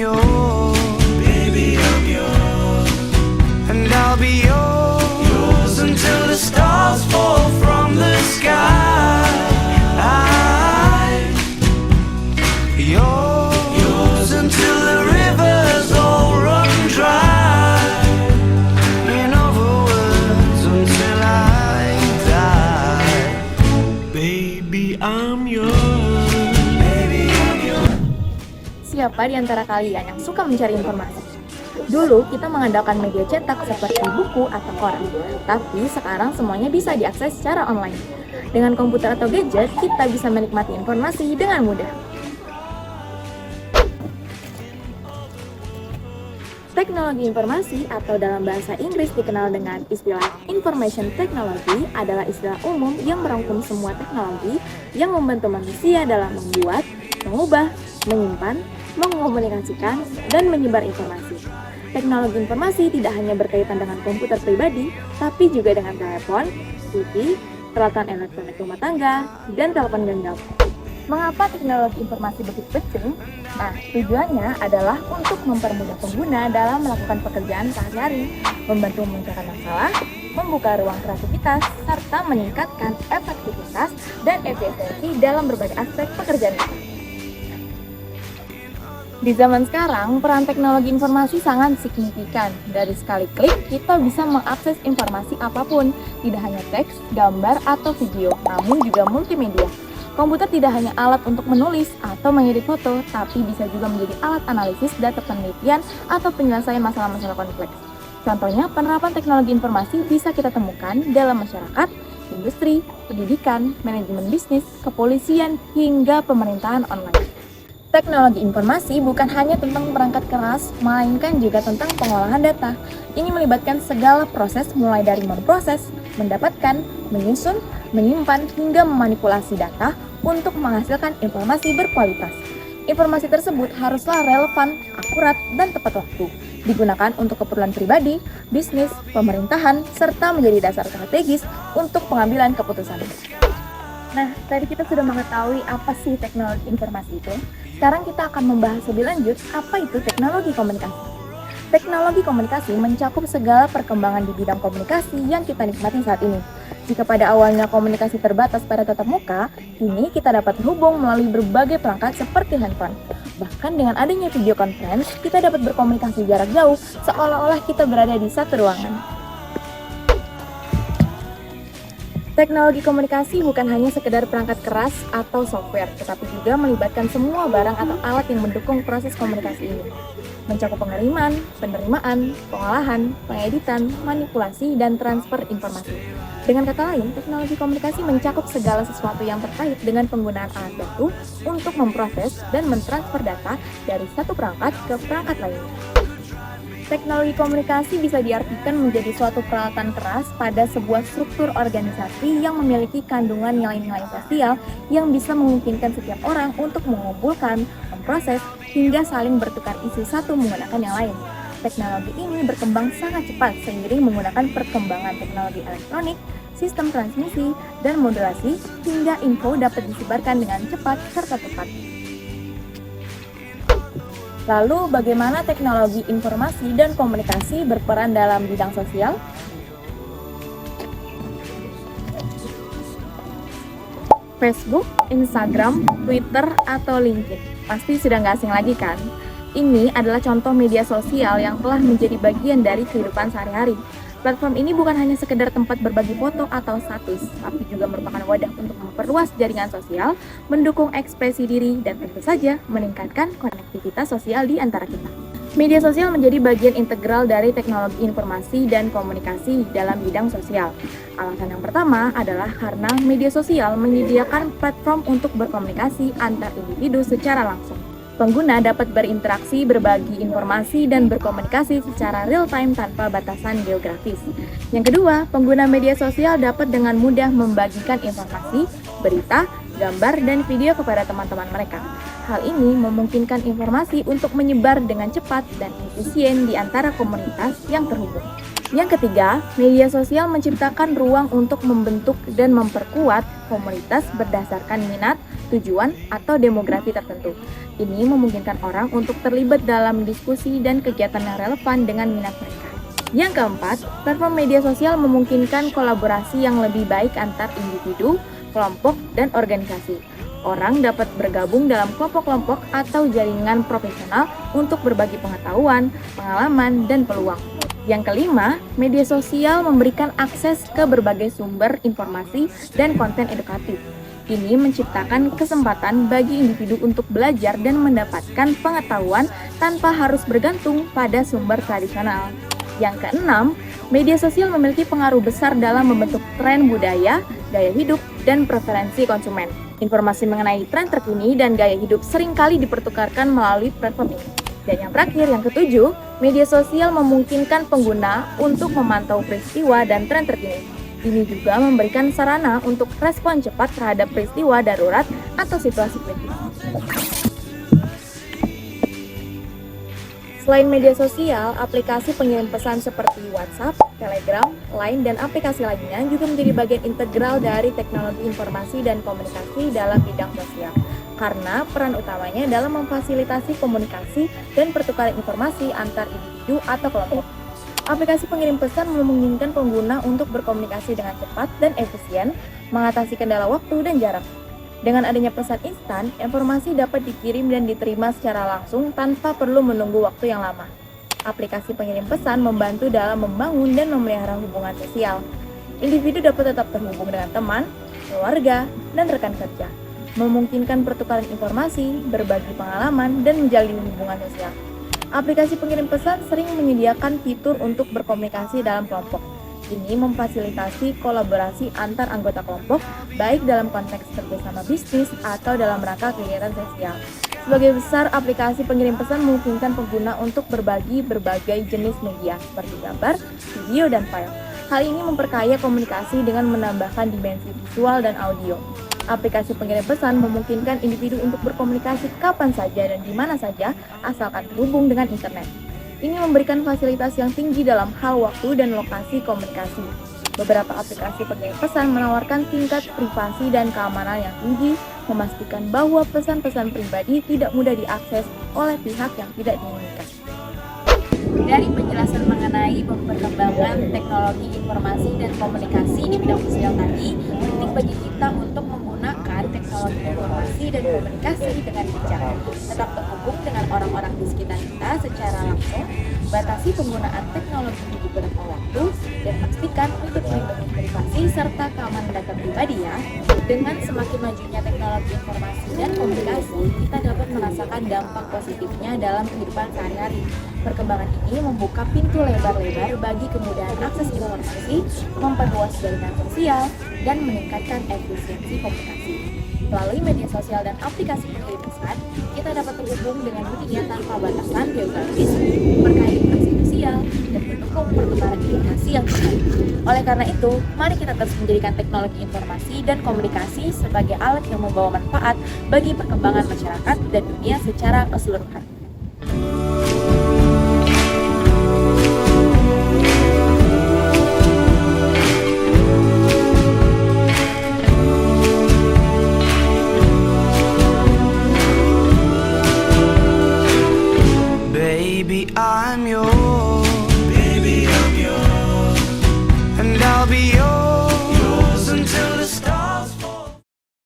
yours, baby, I'm yours, and I'll be yours until the stars fall from the sky. Yours until the rivers all run dry. In other words, until I die. Baby, I'm yours. Baby, I'm yours. Siapa di antara kalian yang suka mencari informasi? Dulu kita mengandalkan media cetak seperti buku atau koran, tapi sekarang semuanya bisa diakses secara online. Dengan komputer atau gadget, kita bisa menikmati informasi dengan mudah. Teknologi informasi atau dalam bahasa Inggris dikenal dengan istilah information technology adalah istilah umum yang merangkum semua teknologi yang membantu manusia dalam membuat, mengubah, menyimpan, mengkomunikasikan, dan menyebar informasi. Teknologi informasi tidak hanya berkaitan dengan komputer pribadi, tapi juga dengan telepon, TV, peralatan elektronik rumah tangga, dan telepon genggam. Mengapa teknologi informasi begitu penting? Nah, tujuannya adalah untuk mempermudah pengguna dalam melakukan pekerjaan sehari-hari, membantu memecahkan masalah, membuka ruang kreativitas, serta meningkatkan efektivitas dan efisiensi dalam berbagai aspek pekerjaan kita. Di zaman sekarang, peran teknologi informasi sangat signifikan. Dari sekali klik, kita bisa mengakses informasi apapun, tidak hanya teks, gambar, atau video, namun juga multimedia. Komputer tidak hanya alat untuk menulis atau mengedit foto, tapi bisa juga menjadi alat analisis data penelitian atau penyelesaian masalah-masalah kompleks. Contohnya, penerapan teknologi informasi bisa kita temukan dalam masyarakat, industri, pendidikan, manajemen bisnis, kepolisian, hingga pemerintahan online. Teknologi informasi bukan hanya tentang perangkat keras, melainkan juga tentang pengolahan data. Ini melibatkan segala proses mulai dari memproses, mendapatkan, menyusun, menyimpan, hingga memanipulasi data untuk menghasilkan informasi berkualitas. Informasi tersebut haruslah relevan, akurat, dan tepat waktu, digunakan untuk keperluan pribadi, bisnis, pemerintahan, serta menjadi dasar strategis untuk pengambilan keputusan. Nah, tadi kita sudah mengetahui apa sih teknologi informasi itu. Sekarang kita akan membahas lebih lanjut apa itu teknologi komunikasi. Teknologi komunikasi mencakup segala perkembangan di bidang komunikasi yang kita nikmati saat ini. Jika pada awalnya komunikasi terbatas pada tatap muka, kini kita dapat terhubung melalui berbagai perangkat seperti handphone. Bahkan dengan adanya video conference, kita dapat berkomunikasi jarak jauh seolah-olah kita berada di satu ruangan. Teknologi komunikasi bukan hanya sekedar perangkat keras atau software, tetapi juga melibatkan semua barang atau alat yang mendukung proses komunikasi ini. Mencakup pengiriman, penerimaan, pengolahan, pengeditan, manipulasi, dan transfer informasi. Dengan kata lain, teknologi komunikasi mencakup segala sesuatu yang terkait dengan penggunaan alat bantu untuk memproses dan mentransfer data dari satu perangkat ke perangkat lainnya. Teknologi komunikasi bisa diartikan menjadi suatu peralatan keras pada sebuah struktur organisasi yang memiliki kandungan nilai-nilai sosial yang bisa memungkinkan setiap orang untuk mengumpulkan, memproses, hingga saling bertukar isi satu menggunakan yang lain. Teknologi ini berkembang sangat cepat seiring menggunakan perkembangan teknologi elektronik, sistem transmisi, dan modulasi hingga info dapat disebarkan dengan cepat serta tepat. Lalu, bagaimana teknologi informasi dan komunikasi berperan dalam bidang sosial? Facebook, Instagram, Twitter, atau LinkedIn. Pasti sudah nggak asing lagi kan? Ini adalah contoh media sosial yang telah menjadi bagian dari kehidupan sehari-hari. Platform ini bukan hanya sekedar tempat berbagi foto atau status, tapi juga merupakan wadah untuk memperluas jaringan sosial, mendukung ekspresi diri, dan tentu saja meningkatkan konektivitas sosial di antara kita. Media sosial menjadi bagian integral dari teknologi informasi dan komunikasi dalam bidang sosial. Alasan yang pertama adalah karena media sosial menyediakan platform untuk berkomunikasi antar individu secara langsung. Pengguna dapat berinteraksi, berbagi informasi, dan berkomunikasi secara real-time tanpa batasan geografis. Yang kedua, pengguna media sosial dapat dengan mudah membagikan informasi, berita, gambar, dan video kepada teman-teman mereka. Hal ini memungkinkan informasi untuk menyebar dengan cepat dan efisien di antara komunitas yang terhubung. Yang ketiga, media sosial menciptakan ruang untuk membentuk dan memperkuat komunitas berdasarkan minat, tujuan atau demografi tertentu. Ini memungkinkan orang untuk terlibat dalam diskusi dan kegiatan yang relevan dengan minat mereka. Yang keempat, platform media sosial memungkinkan kolaborasi yang lebih baik antar individu, kelompok, dan organisasi. Orang dapat bergabung dalam kelompok-kelompok atau jaringan profesional untuk berbagi pengetahuan, pengalaman, dan peluang. Yang kelima, media sosial memberikan akses ke berbagai sumber informasi dan konten edukatif. Ini menciptakan kesempatan bagi individu untuk belajar dan mendapatkan pengetahuan tanpa harus bergantung pada sumber tradisional. Yang keenam, media sosial memiliki pengaruh besar dalam membentuk tren budaya, gaya hidup, dan preferensi konsumen. Informasi mengenai tren terkini dan gaya hidup seringkali dipertukarkan melalui platform ini. Dan yang terakhir, yang ketujuh, media sosial memungkinkan pengguna untuk memantau peristiwa dan tren terkini. Ini juga memberikan sarana untuk respon cepat terhadap peristiwa darurat atau situasi kritis. Selain media sosial, aplikasi pengirim pesan seperti WhatsApp, Telegram, Line, dan aplikasi lainnya juga menjadi bagian integral dari teknologi informasi dan komunikasi dalam bidang sosial. Karena peran utamanya dalam memfasilitasi komunikasi dan pertukaran informasi antar individu atau kelompok. Aplikasi pengirim pesan memungkinkan pengguna untuk berkomunikasi dengan cepat dan efisien, mengatasi kendala waktu dan jarak. Dengan adanya pesan instan, informasi dapat dikirim dan diterima secara langsung tanpa perlu menunggu waktu yang lama. Aplikasi pengirim pesan membantu dalam membangun dan memelihara hubungan sosial. Individu dapat tetap terhubung dengan teman, keluarga, dan rekan kerja, memungkinkan pertukaran informasi, berbagi pengalaman, dan menjalin hubungan sosial. Aplikasi pengirim pesan sering menyediakan fitur untuk berkomunikasi dalam kelompok. Ini memfasilitasi kolaborasi antar anggota kelompok, baik dalam konteks kerjasama bisnis atau dalam rangka kegiatan sosial. Sebagai besar, aplikasi pengirim pesan memungkinkan pengguna untuk berbagi berbagai jenis media, seperti gambar, video, dan file. Hal ini memperkaya komunikasi dengan menambahkan dimensi visual dan audio. Aplikasi pengirim pesan memungkinkan individu untuk berkomunikasi kapan saja dan di mana saja, asalkan terhubung dengan internet. Ini memberikan fasilitas yang tinggi dalam hal waktu dan lokasi komunikasi. Beberapa aplikasi pengirim pesan menawarkan tingkat privasi dan keamanan yang tinggi, memastikan bahwa pesan-pesan pribadi tidak mudah diakses oleh pihak yang tidak diinginkan. Dari penjelasan mengenai perkembangan teknologi informasi dan komunikasi di bidang sosial tadi, penting bagi kita untuk menggunakan teknologi informasi dan komunikasi dengan bijak. Tetap terhubung dengan orang-orang di sekitar kita secara langsung, batasi penggunaan teknologi di beberapa waktu, dan pastikan untuk melindungi privasi serta keamanan data pribadi ya. Dengan semakin majunya teknologi informasi dan komunikasi, kita dapat merasakan dampak positifnya dalam kehidupan sehari-hari. Perkembangan ini membuka pintu lebar-lebar bagi kemudahan akses informasi, memperluas jaringan sosial, dan meningkatkan efisiensi komunikasi. Melalui media sosial dan aplikasi pengirim pesan, kita dapat terhubung dengan dunia tanpa batasan geografis, memperkaya interaksi sosial, dan mendukung perkembangan informasi yang cepat. Oleh karena itu, mari kita terus menjadikan teknologi informasi dan komunikasi sebagai alat yang membawa manfaat bagi perkembangan masyarakat dan dunia secara keseluruhan. Baby, I'm yours.